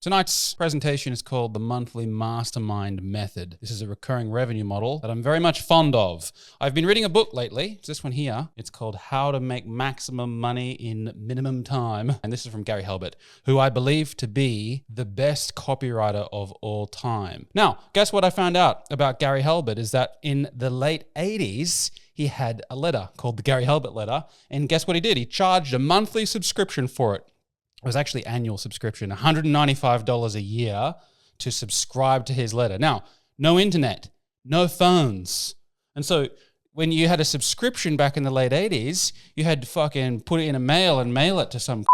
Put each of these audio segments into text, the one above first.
Tonight's presentation is called the Monthly Mastermind Method. This is a recurring revenue model that I'm very much fond of. I've been reading a book lately. It's this one here. It's called How to Make Maximum Money in Minimum Time. And this is from Gary Halbert, who I believe to be the best copywriter of all time. Now, guess what I found out about Gary Halbert is that in the late 80s, he had a letter called the Gary Halbert letter. And guess what he did? He charged a monthly subscription for it. It was actually annual subscription, $195 a year to subscribe to his letter. Now, no internet, no phones. And so when you had a subscription back in the late 80s, you had to fucking put it in a mail and mail it to some,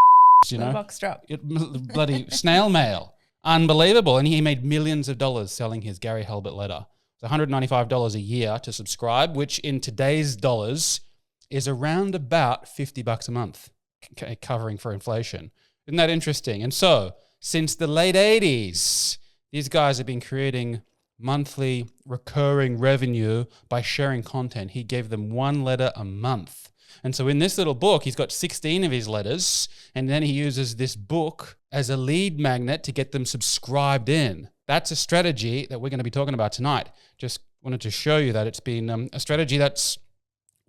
box drop. Bloody snail mail. Unbelievable. And he made millions of dollars selling his Gary Halbert letter. It's $195 a year to subscribe, which in today's dollars is around about $50 a month, covering for inflation. Isn't that interesting? And so, since the late 80s, these guys have been creating monthly recurring revenue by sharing content. He gave them one letter a month. And so in this little book, he's got 16 of his letters, and then he uses this book as a lead magnet to get them subscribed in. That's a strategy that we're going to be talking about tonight. Just wanted to show you that it's been a strategy that's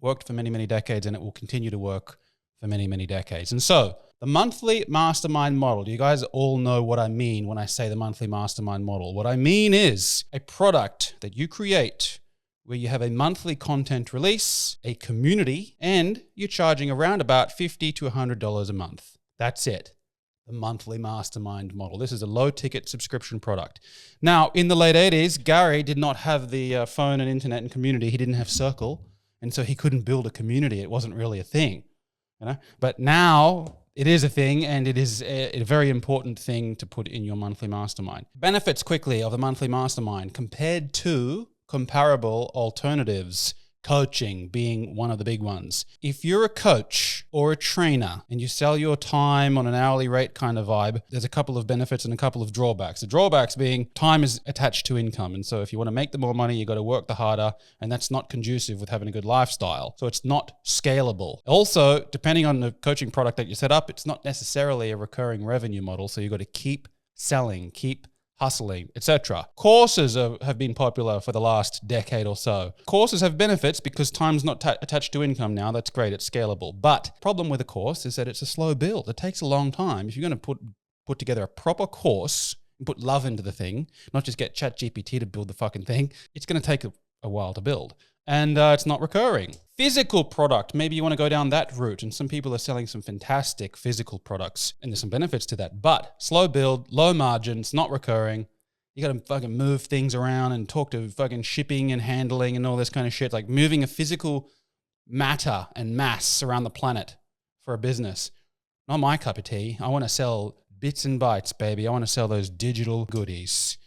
worked for many, many decades, and it will continue to work for many, many decades. And so, the monthly mastermind model. You guys all know what I mean when I say the monthly mastermind model. What I mean is a product that you create where you have a monthly content release, a community, and you're charging around about $50 to $100 a month. That's it. The monthly mastermind model. This is a low ticket subscription product. Now, in the late 80s, Gary did not have the phone and internet and community. He didn't have Circle. And so he couldn't build a community. It wasn't really a thing. But now it is a thing, and it is a very important thing to put in your monthly mastermind. Benefits quickly of the monthly mastermind compared to comparable alternatives. Coaching being one of the big ones. If you're a coach or a trainer and you sell your time on an hourly rate kind of vibe, there's a couple of benefits and a couple of drawbacks. The drawbacks being time is attached to income. And so if you want to make the more money, you got to work the harder, and that's not conducive with having a good lifestyle. So it's not scalable. Also, depending on the coaching product that you set up, it's not necessarily a recurring revenue model. So you got to keep selling, keep hustling, etc. Courses have been popular for the last decade or so. Courses have benefits because time's not attached to income now. That's great. It's scalable. But problem with a course is that it's a slow build. It takes a long time. If you're going to put together a proper course and put love into the thing, not just get ChatGPT to build the fucking thing, it's going to take a while to build. And it's not recurring. Physical product, maybe you want to go down that route, and some people are selling some fantastic physical products, and there's some benefits to that, but slow build, low margins, not recurring. You got to fucking move things around and talk to fucking shipping and handling and all this kind of shit, like moving a physical matter and mass around the planet for a business. Not my cup of tea. I want to sell bits and bytes, baby. I want to sell those digital goodies.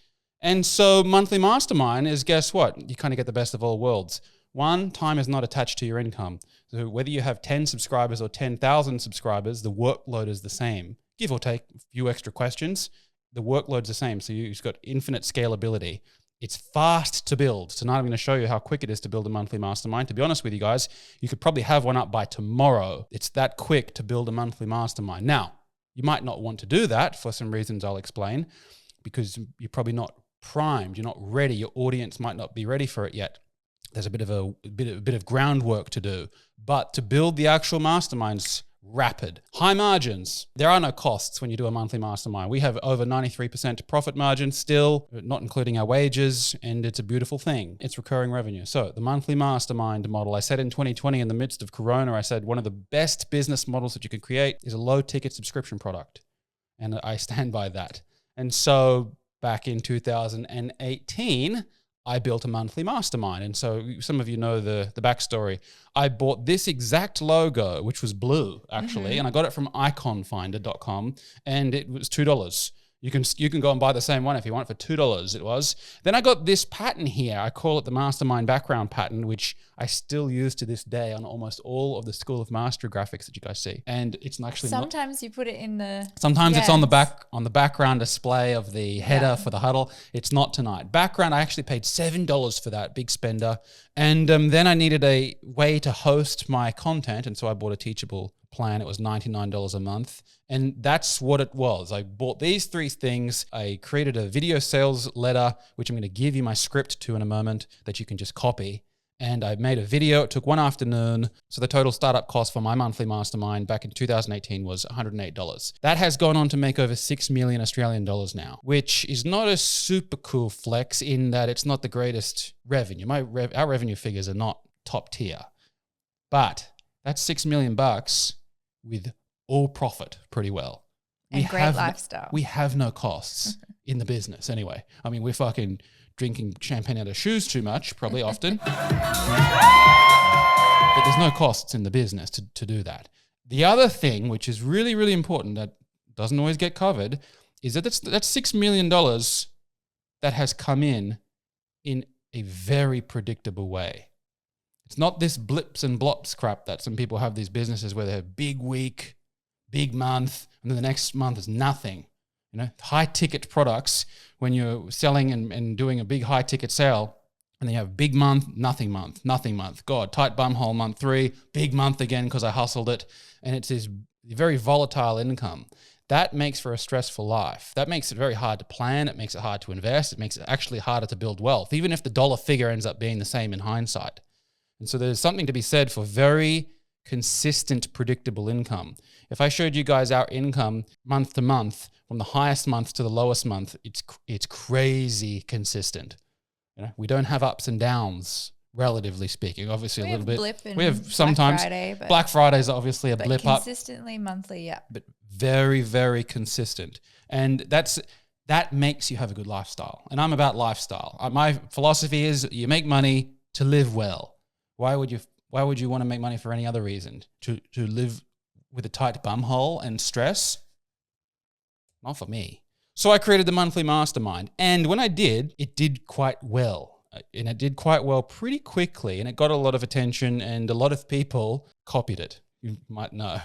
And so monthly mastermind is, guess what? You kind of get the best of all worlds. One, time is not attached to your income. So whether you have 10 subscribers or 10,000 subscribers, the workload is the same. Give or take a few extra questions, the workload's the same. So you've got infinite scalability. It's fast to build. Tonight I'm going to show you how quick it is to build a monthly mastermind. To be honest with you guys, you could probably have one up by tomorrow. It's that quick to build a monthly mastermind. Now, you might not want to do that for some reasons I'll explain, because you're probably not primed, you're not ready, your audience might not be ready for it yet. There's a bit of groundwork to do. But to build the actual masterminds, rapid. High margins. There are no costs when you do a monthly mastermind. We have over 93% profit margin still, not including our wages, and it's a beautiful thing. It's recurring revenue. So the monthly mastermind model, I said in 2020 in the midst of Corona, I said one of the best business models that you can create is a low ticket subscription product. And I stand by that. And so back in 2018, I built a monthly mastermind. And so some of you know the backstory. I bought this exact logo, which was blue actually, and I got it from iconfinder.com, and it was $2. You can go and buy the same one if you want for $2 it was. Then I got this pattern here. I call it the Mastermind background pattern, which I still use to this day on almost all of the School of Mastery graphics that you guys see. And it's actually sometimes you put it in the... Sometimes it's on the background display of the header for the huddle. It's not tonight. Background, I actually paid $7 for that, big spender. And then I needed a way to host my content, and so I bought a Teachable plan. It was $99 a month. And that's what it was. I bought these 3 things. I created a video sales letter, which I'm going to give you my script to in a moment that you can just copy. And I made a video. It took 1 afternoon. So the total startup cost for my monthly mastermind back in 2018 was $108. That has gone on to make over 6 million Australian dollars now, which is not a super cool flex in that it's not the greatest revenue. Our revenue figures are not top tier, but that's $6 million with all profit pretty well. And great lifestyle. We have no costs in the business anyway. I mean, we're fucking drinking champagne out of shoes too much, probably often. But there's no costs in the business to do that. The other thing, which is really, really important that doesn't always get covered, is that that's $6 million that has come in a very predictable way. It's not this blips and blops crap that some people have these businesses where they have big week, big month, and then the next month is nothing. You know, high ticket products, when you're selling and doing a big high ticket sale, and then you have big month, nothing month, nothing month. God, tight bumhole month 3, big month again because I hustled it. And it's this very volatile income. That makes for a stressful life. That makes it very hard to plan. It makes it hard to invest. It makes it actually harder to build wealth, even if the dollar figure ends up being the same in hindsight. And so there's something to be said for very consistent, predictable income. If I showed you guys our income month to month, from the highest month to the lowest month, it's crazy consistent. You know, we don't have ups and downs, relatively speaking. Obviously, a little bit. We have sometimes Black Friday is obviously a blip up. Consistently monthly, yeah. But very, very consistent, and that makes you have a good lifestyle. And I'm about lifestyle. My philosophy is you make money to live well. Why would you want to make money for any other reason? To live with a tight bumhole and stress? Not for me. So I created the monthly mastermind. And when I did, it did quite well. And it did quite well pretty quickly. And it got a lot of attention and a lot of people copied it. You might know.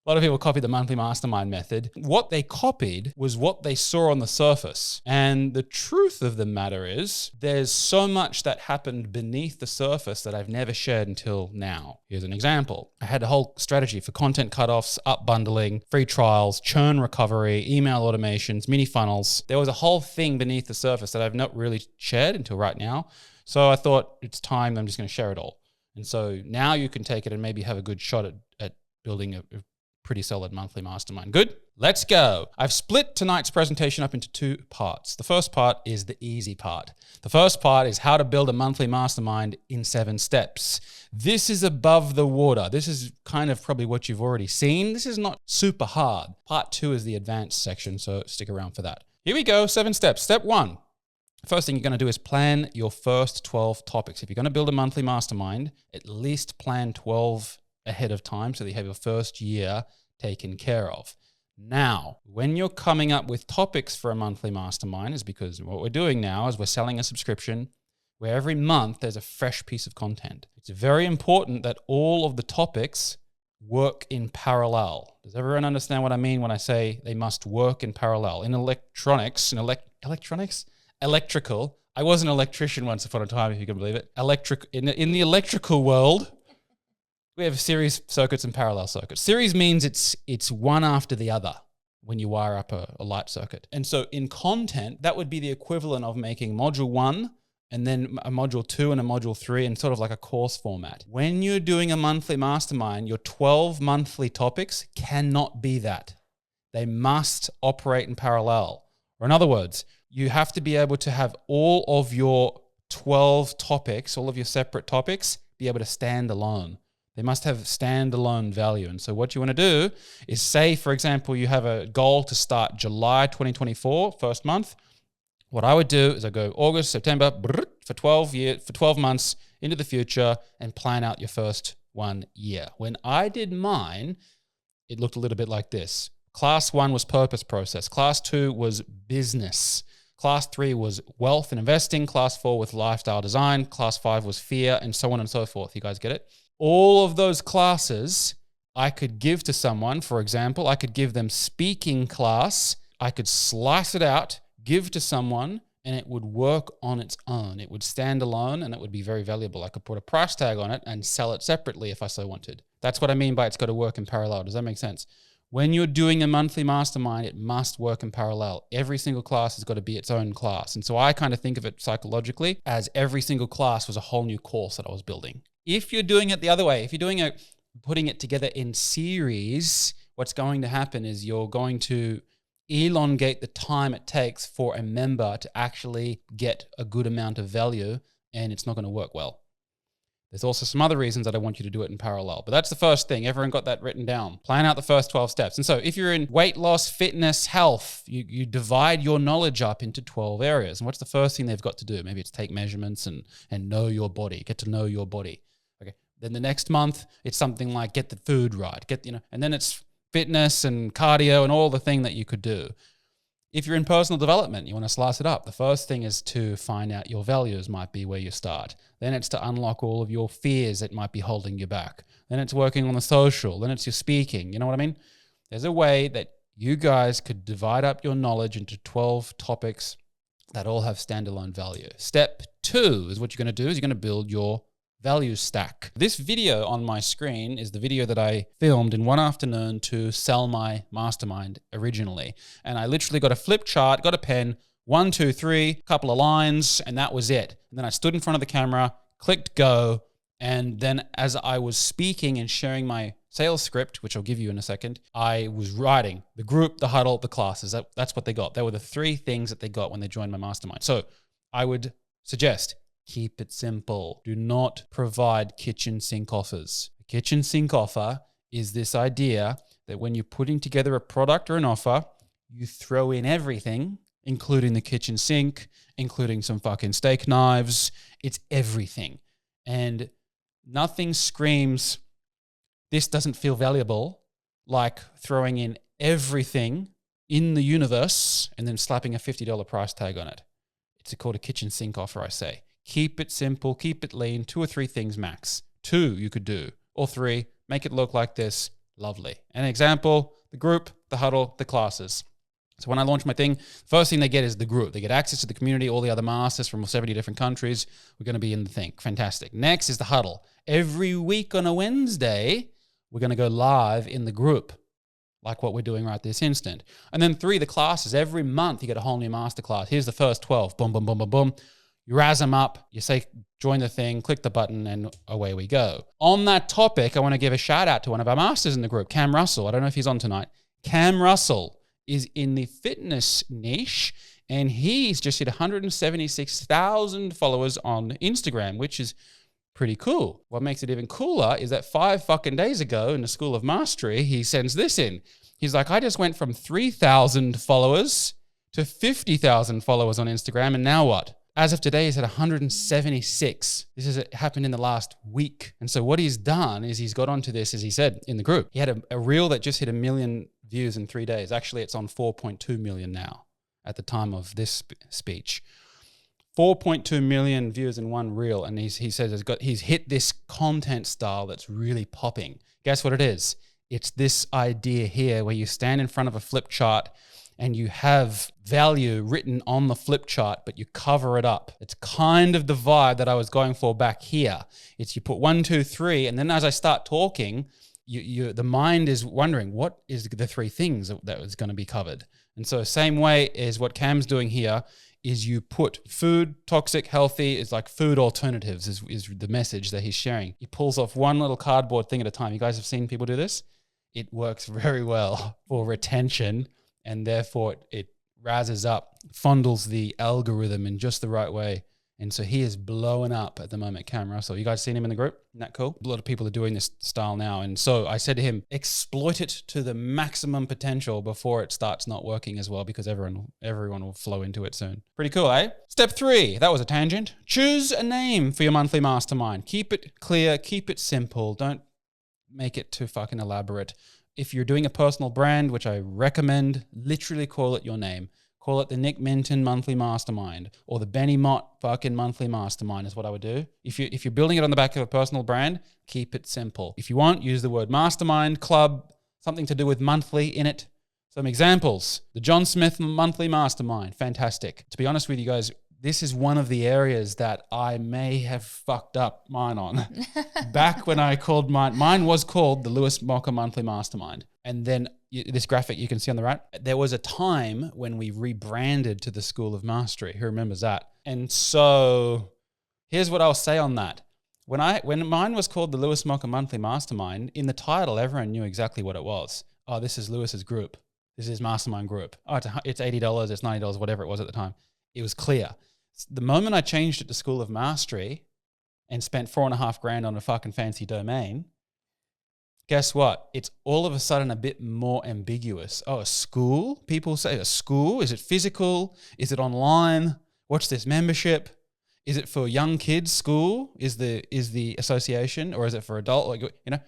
A lot of people copied the monthly mastermind method. What they copied was what they saw on the surface. And the truth of the matter is there's so much that happened beneath the surface that I've never shared until now. Here's an example. I had a whole strategy for content cutoffs, up bundling, free trials, churn recovery, email automations, mini funnels. There was a whole thing beneath the surface that I've not really shared until right now. So I thought it's time. I'm just going to share it all. And so now you can take it and maybe have a good shot at building a pretty solid monthly mastermind. Good? Let's go. I've split tonight's presentation up into 2 parts. The first part is the easy part. The first part is how to build a monthly mastermind in 7 steps. This is above the water. This is kind of probably what you've already seen. This is not super hard. Part 2 is the advanced section, so stick around for that. Here we go, 7 steps. Step 1. First thing you're going to do is plan your first 12 topics. If you're going to build a monthly mastermind, at least plan 12 ahead of time so that you have your first year taken care of. Now, when you're coming up with topics for a monthly mastermind is because what we're doing now is we're selling a subscription where every month there's a fresh piece of content. It's very important that all of the topics work in parallel. Does everyone understand what I mean when I say they must work in parallel? In electronics, electrical, I was an electrician once upon a time, if you can believe it. In the electrical world, we have series circuits and parallel circuits. Series means it's one after the other when you wire up a light circuit. And so in content, that would be the equivalent of making module 1 and then a module 2 and a module 3 in sort of like a course format. When you're doing a monthly mastermind, your 12 monthly topics cannot be that. They must operate in parallel. Or in other words, you have to be able to have all of your 12 topics, all of your separate topics, be able to stand alone. They must have standalone value. And so what you want to do is say, for example, you have a goal to start July 2024, first month. What I would do is I go August, September, for 12 months into the future and plan out your first 1 year. When I did mine, it looked a little bit like this. Class 1 was purpose process. Class 2 was business. Class 3 was wealth and investing. Class 4 was lifestyle design. Class 5 was fear, and so on and so forth. You guys get it? All of those classes I could give to someone. For example, I could give them speaking class. I could slice it out, give to someone, and it would work on its own. It would stand alone and it would be very valuable. I could put a price tag on it and sell it separately if I so wanted. That's what I mean by it's got to work in parallel. Does that make sense? When you're doing a monthly mastermind, it must work in parallel. Every single class has got to be its own class. And so I kind of think of it psychologically as every single class was a whole new course that I was building. If you're doing it the other way, if you're putting it together in series, what's going to happen is you're going to elongate the time it takes for a member to actually get a good amount of value, and it's not going to work well. There's also some other reasons that I want you to do it in parallel. But that's the first thing. Everyone got that written down. Plan out the first 12 steps. And so if you're in weight loss, fitness, health, you divide your knowledge up into 12 areas. And what's the first thing they've got to do? Maybe it's take measurements and know your body, get to know your body. Okay. Then the next month, it's something like get the food right, and then it's fitness and cardio and all the thing that you could do. If you're in personal development, you want to slice it up. The first thing is to find out your values might be where you start. Then it's to unlock all of your fears that might be holding you back. Then it's working on the social. Then it's your speaking. You know what I mean? There's a way that you guys could divide up your knowledge into 12 topics that all have standalone value. Step 2 is what you're going to do is you're going to build your value stack. This video on my screen is the video that I filmed in one afternoon to sell my mastermind originally. And I literally got a flip chart, got a pen, 1, 2, 3, couple of lines, and that was it. And then I stood in front of the camera, clicked go, and then as I was speaking and sharing my sales script, which I'll give you in a second, I was writing the group, the huddle, the classes. That's what they got. They were the 3 things that they got when they joined my mastermind. So I would suggest keep it simple. Do not provide kitchen sink offers. A kitchen sink offer is this idea that when you're putting together a product or an offer, you throw in everything, including the kitchen sink, including some fucking steak knives. It's everything. And nothing screams, this doesn't feel valuable, like throwing in everything in the universe and then slapping a $50 price tag on it. It's called a kitchen sink offer, I say. Keep it simple, keep it lean, 2 or 3 things max. 2 you could do, or 3, make it look like this, lovely. An example, the group, the huddle, the classes. So when I launch my thing, first thing they get is the group. They get access to the community, all the other masters from 70 different countries. We're going to be in the thing, fantastic. Next is the huddle. Every week on a Wednesday, we're going to go live in the group, like what we're doing right this instant. And then 3, the classes. Every month you get a whole new masterclass. Here's the first 12, boom, boom, boom, boom, boom. You razz them up, you say, join the thing, click the button, and away we go. On that topic, I want to give a shout out to one of our masters in the group, Cam Russell. I don't know if he's on tonight. Cam Russell is in the fitness niche, and he's just hit 176,000 followers on Instagram, which is pretty cool. What makes it even cooler is that 5 fucking days ago in the School of Mastery, he sends this in. He's like, I just went from 3,000 followers to 50,000 followers on Instagram, and now what? As of today, he's at 176. This has happened in the last week. And so what he's done is he's got onto this, as he said, in the group. He had a reel that just hit 1 million views in 3 days. Actually, it's on 4.2 million now at the time of this speech. 4.2 million views in one reel. And he says he's hit this content style that's really popping. Guess what it is? It's this idea here where you stand in front of a flip chart and you have value written on the flip chart, but you cover it up. It's kind of the vibe that I was going for back here. It's you put 1, 2, 3, and then as I start talking, the mind is wondering, what is the 3 things that is going to be covered? And so same way is what Cam's doing here is you put food, toxic, healthy, is like food alternatives is the message that he's sharing. He pulls off one little cardboard thing at a time. You guys have seen people do this? It works very well for retention, and therefore it razzes up, fondles the algorithm in just the right way. And so he is blowing up at the moment, Cam Russell. You guys seen him in the group? Isn't that cool? A lot of people are doing this style now. And so I said to him, exploit it to the maximum potential before it starts not working as well, because everyone will flow into it soon. Pretty cool, eh? Step 3, that was a tangent. Choose a name for your monthly mastermind. Keep it clear, keep it simple. Don't make it too fucking elaborate. If you're doing a personal brand, which I recommend, literally call it your name. Call it the Nick Minton Monthly Mastermind or the Benny Mott fucking Monthly Mastermind is what I would do. If you're building it on the back of a personal brand, keep it simple. If you want, use the word mastermind, club, something to do with monthly in it, Some examples. The John Smith Monthly Mastermind. Fantastic. To be honest with you guys, this is one of the areas that I may have fucked up mine on. Back when I called mine was called the Lewis Mocker Monthly Mastermind. And then this graphic you can see on the right, there was a time when we rebranded to the School of Mastery. Who remembers that? And so here's what I'll say on that. When mine was called the Lewis Mocker Monthly Mastermind, in the title, everyone knew exactly what it was. Oh, this is Lewis's group. This is his mastermind group. Oh, it's $80, it's $90, whatever it was at the time. It was clear. The moment I changed it to School of Mastery and spent $4,500 on a fucking fancy domain, guess what? It's all of a sudden a bit more ambiguous. Oh, a school? People say a school? Is it physical? Is it online? What's this membership? Is it for young kids school? Is the association, or is it for adult? Like, you know,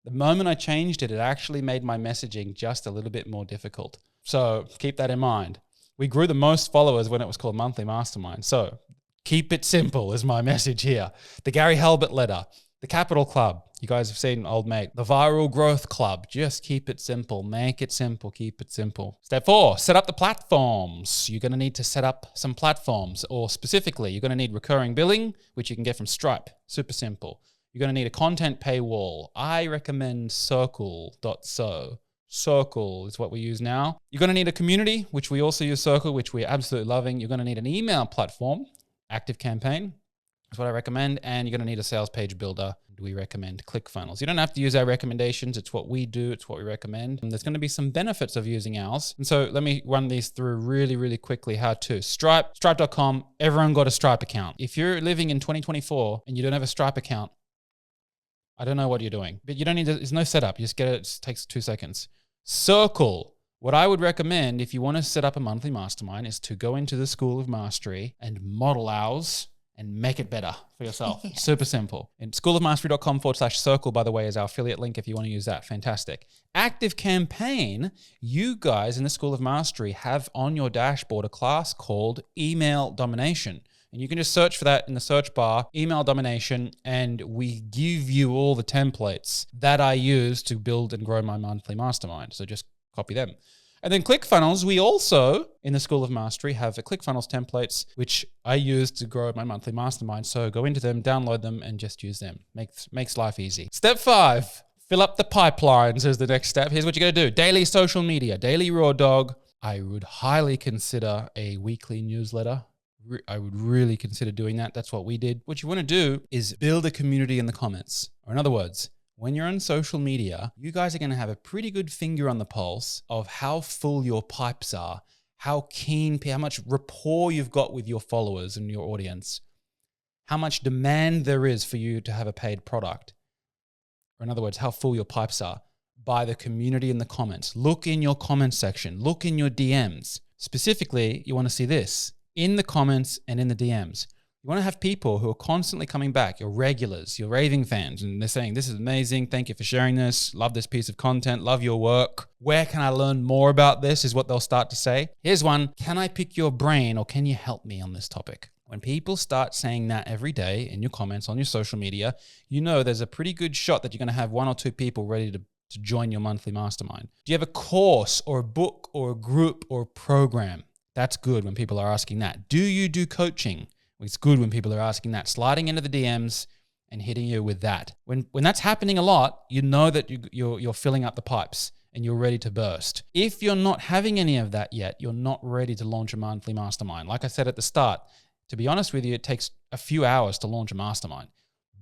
the moment I changed it, it actually made my messaging just a little bit more difficult. So keep that in mind. We grew the most followers when it was called Monthly Mastermind. So keep it simple is my message here. The Gary Halbert letter, the Capital Club. You guys have seen Old Mate. The Viral Growth Club. Just keep it simple. Make it simple. Keep it simple. Step 4, set up the platforms. You're going to need to set up some platforms, or specifically, you're going to need recurring billing, which you can get from Stripe. Super simple. You're going to need a content paywall. I recommend Circle.so. Circle is what we use now. You're going to need a community, which we also use Circle, which we're absolutely loving. You're going to need an email platform, ActiveCampaign. That's what I recommend. And you're going to need a sales page builder. We recommend ClickFunnels. You don't have to use our recommendations. It's what we do. It's what we recommend. And there's going to be some benefits of using ours. And so let me run these through really, really quickly. How to. Stripe.com. Everyone got a Stripe account. If you're living in 2024 and you don't have a Stripe account, I don't know what you're doing, but you don't need to, there's no setup. You just get it. It takes 2 seconds. Circle. What I would recommend if you want to set up a monthly mastermind is to go into the School of Mastery and model ours and make it better for yourself. Yes. Super simple. And schoolofmastery.com/circle, by the way, is our affiliate link if you want to use that. Fantastic. ActiveCampaign, you guys in the School of Mastery have on your dashboard a class called Email Domination. And you can just search for that in the search bar, email domination, and we give you all the templates that I use to build and grow my monthly mastermind. So just copy them. And then ClickFunnels, we also, in the School of Mastery, have a ClickFunnels templates, which I use to grow my monthly mastermind. So go into them, download them, and just use them. Makes life easy. Step 5, fill up the pipelines is the next step. Here's what you got to do. Daily social media, daily raw dog. I would highly consider a weekly newsletter. I would really consider doing that. That's what we did. What you want to do is build a community in the comments. Or in other words, when you're on social media, you guys are going to have a pretty good finger on the pulse of how full your pipes are, how keen, how much rapport you've got with your followers and your audience, how much demand there is for you to have a paid product. Or in other words, how full your pipes are by the community in the comments. Look in your comment section. Look in your DMs. Specifically, you want to see this. In the comments and in the DMs. You want to have people who are constantly coming back, your regulars, your raving fans, and they're saying, this is amazing, thank you for sharing this, love this piece of content, love your work. Where can I learn more about this is what they'll start to say. Here's one, can I pick your brain or can you help me on this topic? When people start saying that every day in your comments on your social media, you know there's a pretty good shot that you're going to have 1 or 2 people ready to join your monthly mastermind. Do you have a course or a book or a group or a program? That's good when people are asking that. Do you do coaching? It's good when people are asking that. Sliding into the DMs and hitting you with that. When that's happening a lot, you know that you're filling up the pipes and you're ready to burst. If you're not having any of that yet, you're not ready to launch a monthly mastermind. Like I said at the start, to be honest with you, it takes a few hours to launch a mastermind,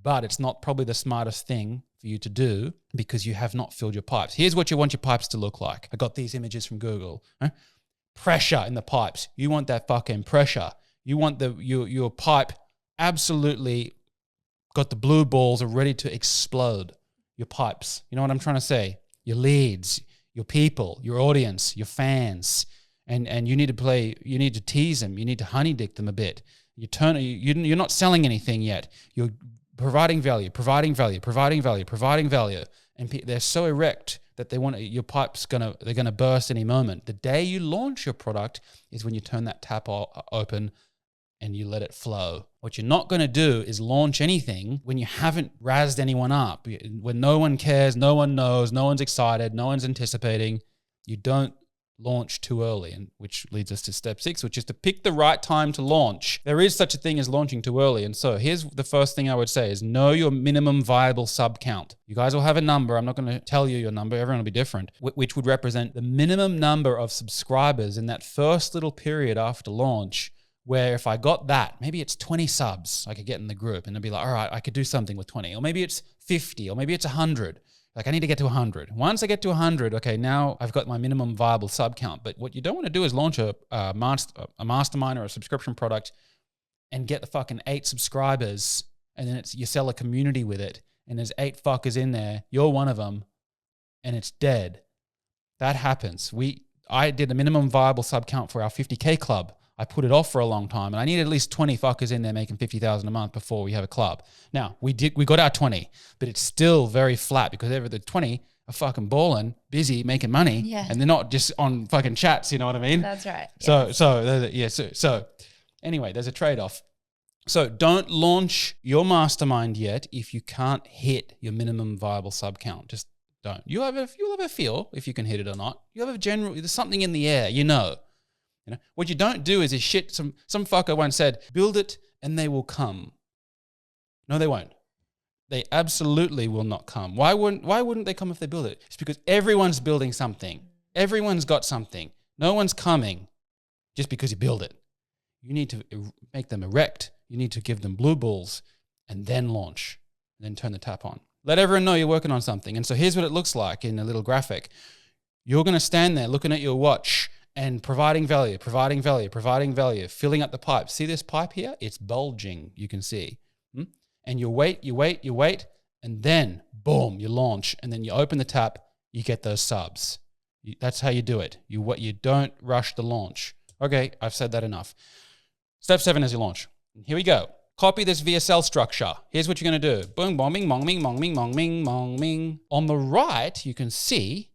but it's not probably the smartest thing for you to do because you have not filled your pipes. Here's what you want your pipes to look like. I got these images from Google. Pressure in the pipes. You want that fucking pressure. You want your pipe absolutely got the blue balls are ready to explode. Your pipes. You know what I'm trying to say? Your leads, your people, your audience, your fans. And you need to tease them. You need to honey dick them a bit. You're not selling anything yet. You're providing value. And they're so erect that your pipe's they're gonna burst any moment. The day you launch your product is when you turn that tap open and you let it flow. What you're not gonna do is launch anything when you haven't razzed anyone up, when no one cares, no one knows, no one's excited, no one's anticipating. You don't launch too early, and which leads us to step 6, which is to pick the right time to launch. There is such a thing as launching too early. And so here's the first thing I would say is know your minimum viable sub count. You guys will have a number. I'm not going to tell you your number. Everyone will be different, which would represent the minimum number of subscribers in that first little period after launch, where if I got that, maybe it's 20 subs I could get in the group and it'd be like, all right, I could do something with 20, or maybe it's 50, or maybe it's 100. Like I need to get to 100. Once I get to 100, okay, now I've got my minimum viable sub count. But what you don't want to do is launch a mastermind or a subscription product and get the fucking 8 subscribers, and then you sell a community with it, and there's 8 fuckers in there. You're one of them, and it's dead. That happens. I did a minimum viable sub count for our 50K club. I put it off for a long time, and I needed at least 20 fuckers in there making $50,000 a month before we have a club. Now, we got our 20, but it's still very flat because every the 20 are fucking balling, busy, making money, and they're not just on fucking chats, you know what I mean? That's right. So anyway, there's a trade-off. So don't launch your mastermind yet if you can't hit your minimum viable sub count. Just don't. You'll have a feel if you can hit it or not. There's something in the air, you know. What you don't do is shit. Some fucker once said, build it and they will come. No, they won't. They absolutely will not come. Why wouldn't they come if they build it? It's because everyone's building something. Everyone's got something. No one's coming just because you build it. You need to make them erect. You need to give them blue balls and then launch, and then turn the tap on. Let everyone know you're working on something. And so here's what it looks like in a little graphic. You're going to stand there looking at your watch and providing value, filling up the pipe. See this pipe here? It's bulging, you can see. And you wait, and then, boom, you launch. And then you open the tap, you get those subs. That's how you do it. You don't rush the launch. Okay, I've said that enough. Step 7 is your launch. Here we go. Copy this VSL structure. Here's what you're going to do. Boom, bong, ming, mong, ming, mong, ming, mong, ming, mong, ming. On the right, you can see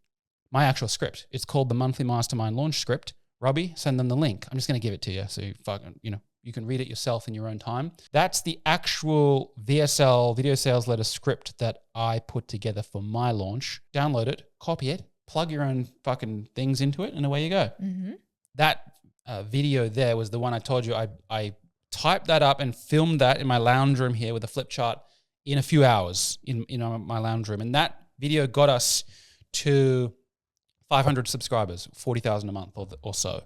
my actual script. It's called the Monthly Mastermind Launch Script. Robbie, send them the link. I'm just going to give it to you so you can read it yourself in your own time. That's the actual VSL, video sales letter script that I put together for my launch. Download it, copy it, plug your own fucking things into it, and away you go. Mm-hmm. That video there was the one I told you I typed that up and filmed that in my lounge room here with a flip chart in a few hours in my lounge room. And that video got us to 500 subscribers, 40,000 a month or so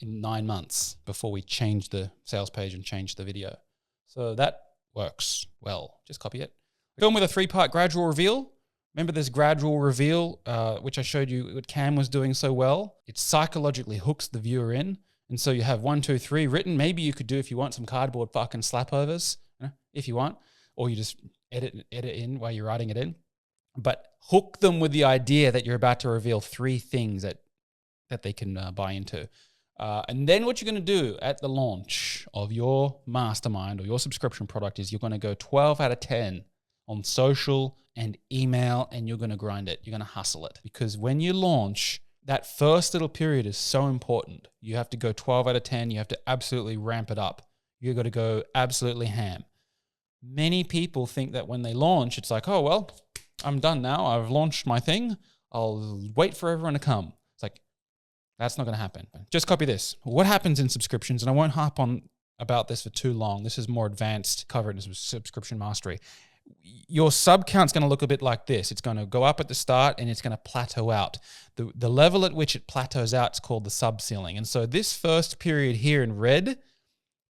in 9 months before we changed the sales page and changed the video. So that works well. Just copy it. Film with a 3-part gradual reveal. Remember this gradual reveal, which I showed you what Cam was doing so well? It psychologically hooks the viewer in. And so you have 1, 2, 3 written. Maybe you could do, if you want, some cardboard fucking slapovers, if you want, or you just edit in while you're writing it in. But hook them with the idea that you're about to reveal 3 things that they can buy into. And then what you're going to do at the launch of your mastermind or your subscription product is you're going to go 12 out of 10 on social and email, and you're going to grind it. You're going to hustle it. Because when you launch, that first little period is so important. You have to go 12 out of 10. You have to absolutely ramp it up. You've got to go absolutely ham. Many people think that when they launch, it's like, oh, well, I'm done now. I've launched my thing. I'll wait for everyone to come. It's like, that's not going to happen. Just copy this. What happens in subscriptions, and I won't harp on about this for too long. This is more advanced covered in subscription mastery. Your sub count's going to look a bit like this. It's going to go up at the start and it's going to plateau out. The level at which it plateaus out is called the sub ceiling. And so this first period here in red,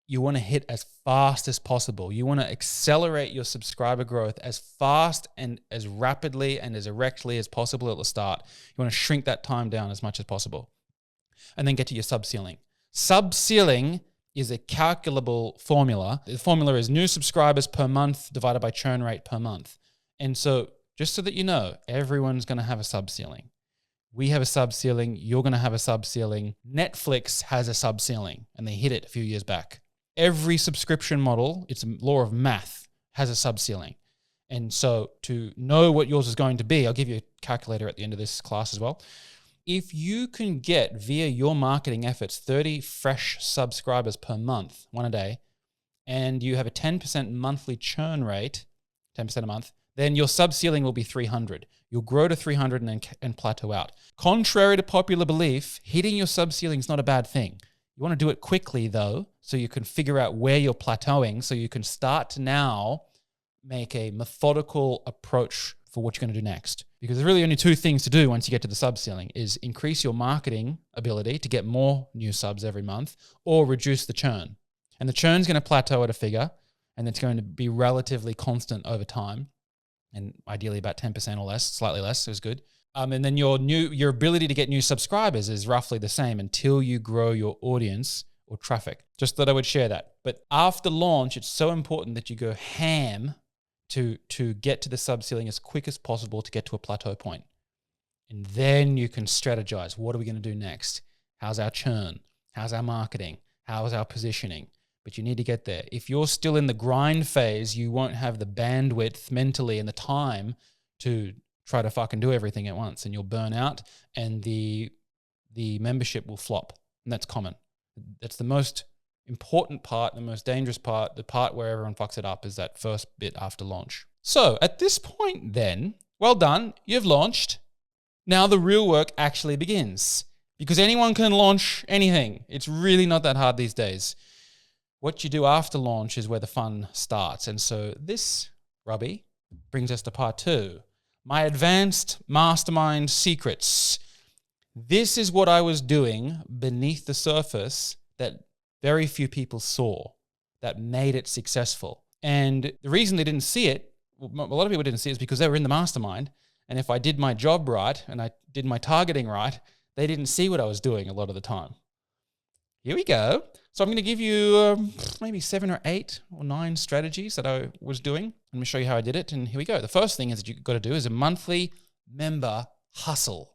you want to hit as fast as possible. You want to accelerate your subscriber growth as fast and as rapidly and as erectly as possible at the start. You want to shrink that time down as much as possible. And then get to your sub ceiling. Sub ceiling is a calculable formula. The formula is new subscribers per month divided by churn rate per month. And so just so that you know, everyone's going to have a sub ceiling. We have a sub ceiling. You're going to have a sub ceiling. Netflix has a sub ceiling and they hit it a few years back. Every subscription model, it's a law of math, has a sub ceiling. And so to know what yours is going to be, I'll give you a calculator at the end of this class as well. If you can get via your marketing efforts 30 fresh subscribers per month, 1 a day, and you have a 10% monthly churn rate, 10% a month, then your sub ceiling will be 300. You'll grow to 300 and plateau out. Contrary to popular belief, hitting your sub ceiling is not a bad thing. You want to do it quickly though, so you can figure out where you're plateauing, so you can start to now make a methodical approach for what you're going to do next. Because there's really only two things to do once you get to the sub ceiling, is increase your marketing ability to get more new subs every month, or reduce the churn. And the churn's going to plateau at a figure, and it's going to be relatively constant over time. And ideally about 10% or less, slightly less is good. And then your ability to get new subscribers is roughly the same until you grow your audience or traffic. Just thought I would share that. But after launch, it's so important that you go ham to get to the sub ceiling as quick as possible to get to a plateau point. And then you can strategize. What are we going to do next? How's our churn? How's our marketing? How's our positioning? But you need to get there. If you're still in the grind phase, you won't have the bandwidth mentally and the time to try to fucking do everything at once, and you'll burn out and the membership will flop. And that's common. That's the most important part, the most dangerous part, the part where everyone fucks it up, is that first bit after launch. So at this point then, well done, you've launched. Now the real work actually begins, because anyone can launch anything. It's really not that hard these days. What you do after launch is where the fun starts. And so this, Robbie, brings us to part 2. My advanced mastermind secrets. This is what I was doing beneath the surface that very few people saw, that made it successful. And the reason they didn't see it, a lot of people didn't see it, is because they were in the mastermind. And if I did my job right and I did my targeting right, they didn't see what I was doing a lot of the time. Here we go. So I'm going to give you maybe 7 or 8 or 9 strategies that I was doing. Let me show you how I did it. And here we go. The first thing is that you've got to do is a monthly member hustle.